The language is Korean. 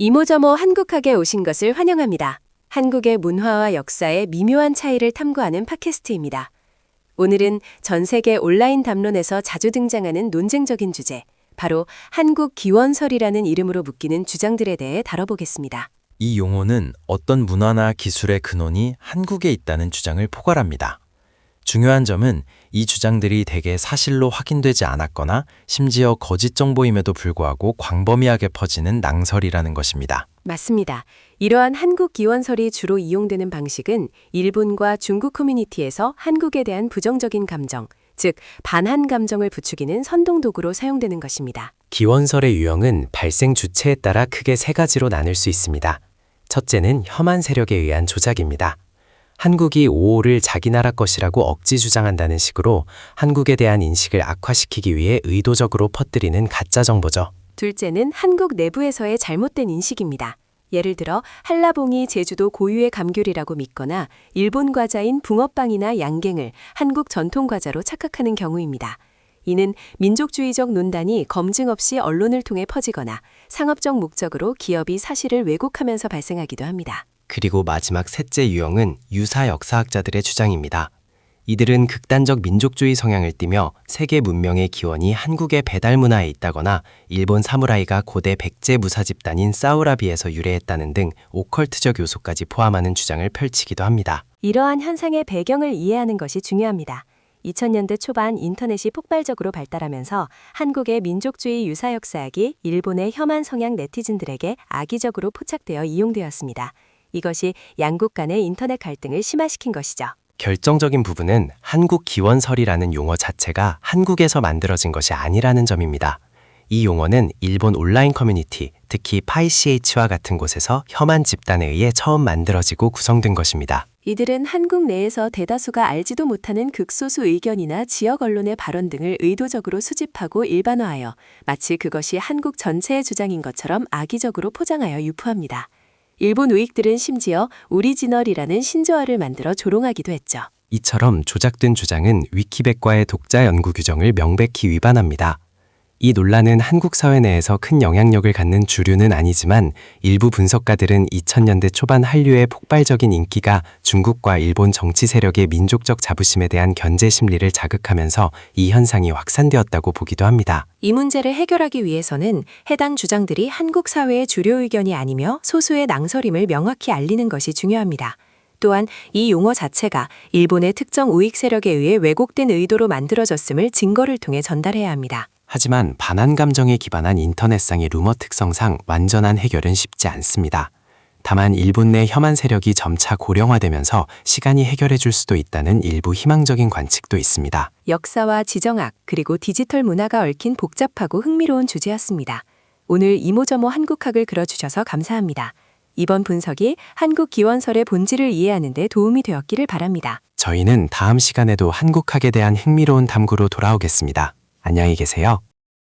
이모저모 한국학에 오신 것을 환영합니다. 한국의 문화와 역사의 미묘한 차이를 탐구하는 팟캐스트입니다. 오늘은 전 세계 온라인 담론에서 자주 등장하는 논쟁적인 주제, 바로 한국 기원설이라는 이름으로 묶이는 주장들에 대해 다뤄보겠습니다. 이 용어는 어떤 문화나 기술의 근원이 한국에 있다는 주장을 포괄합니다. 중요한 점은 이 주장들이 대개 사실로 확인되지 않았거나 심지어 거짓 정보임에도 불구하고 광범위하게 퍼지는 낭설이라는 것입니다. 맞습니다. 이러한 한국 기원설이 주로 이용되는 방식은 일본과 중국 커뮤니티에서 한국에 대한 부정적인 감정, 즉 반한 감정을 부추기는 선동 도구로 사용되는 것입니다. 기원설의 유형은 발생 주체에 따라 크게 세 가지로 나눌 수 있습니다. 첫째는 혐한 세력에 의한 조작입니다. 한국이 5호를 자기 나라 것이라고 억지 주장한다는 식으로 한국에 대한 인식을 악화시키기 위해 의도적으로 퍼뜨리는 가짜 정보죠. 둘째는 한국 내부에서의 잘못된 인식입니다. 예를 들어 한라봉이 제주도 고유의 감귤이라고 믿거나 일본 과자인 붕어빵이나 양갱을 한국 전통 과자로 착각하는 경우입니다. 이는 민족주의적 논단이 검증 없이 언론을 통해 퍼지거나 상업적 목적으로 기업이 사실을 왜곡하면서 발생하기도 합니다. 그리고 마지막 셋째 유형은 유사 역사학자들의 주장입니다. 이들은 극단적 민족주의 성향을 띠며 세계 문명의 기원이 한국의 배달 문화에 있다거나 일본 사무라이가 고대 백제 무사 집단인 사우라비에서 유래했다는 등 오컬트적 요소까지 포함하는 주장을 펼치기도 합니다. 이러한 현상의 배경을 이해하는 것이 중요합니다. 2000년대 초반 인터넷이 폭발적으로 발달하면서 한국의 민족주의 유사 역사학이 일본의 혐한 성향 네티즌들에게 악의적으로 포착되어 이용되었습니다. 이것이 양국 간의 인터넷 갈등을 심화시킨 것이죠. 결정적인 부분은 한국 기원설이라는 용어 자체가 한국에서 만들어진 것이 아니라는 점입니다. 이 용어는 일본 온라인 커뮤니티, 특히 파이CH와 같은 곳에서 혐한 집단에 의해 처음 만들어지고 구성된 것입니다. 이들은 한국 내에서 대다수가 알지도 못하는 극소수 의견이나 지역 언론의 발언 등을 의도적으로 수집하고 일반화하여 마치 그것이 한국 전체의 주장인 것처럼 악의적으로 포장하여 유포합니다. 일본 우익들은 심지어 오리지널이라는 신조어를 만들어 조롱하기도 했죠. 이처럼 조작된 주장은 위키백과의 독자 연구 규정을 명백히 위반합니다. 이 논란은 한국 사회 내에서 큰 영향력을 갖는 주류는 아니지만 일부 분석가들은 2000년대 초반 한류의 폭발적인 인기가 중국과 일본 정치 세력의 민족적 자부심에 대한 견제 심리를 자극하면서 이 현상이 확산되었다고 보기도 합니다. 이 문제를 해결하기 위해서는 해당 주장들이 한국 사회의 주류 의견이 아니며 소수의 낭설임을 명확히 알리는 것이 중요합니다. 또한 이 용어 자체가 일본의 특정 우익 세력에 의해 왜곡된 의도로 만들어졌음을 증거를 통해 전달해야 합니다. 하지만 반한 감정에 기반한 인터넷상의 루머 특성상 완전한 해결은 쉽지 않습니다. 다만 일본 내 혐한 세력이 점차 고령화되면서 시간이 해결해 줄 수도 있다는 일부 희망적인 관측도 있습니다. 역사와 지정학 그리고 디지털 문화가 얽힌 복잡하고 흥미로운 주제였습니다. 오늘 이모저모 한국학을 그려주셔서 감사합니다. 이번 분석이 한국 기원설의 본질을 이해하는 데 도움이 되었기를 바랍니다. 저희는 다음 시간에도 한국학에 대한 흥미로운 탐구로 돌아오겠습니다. 안녕히 계세요.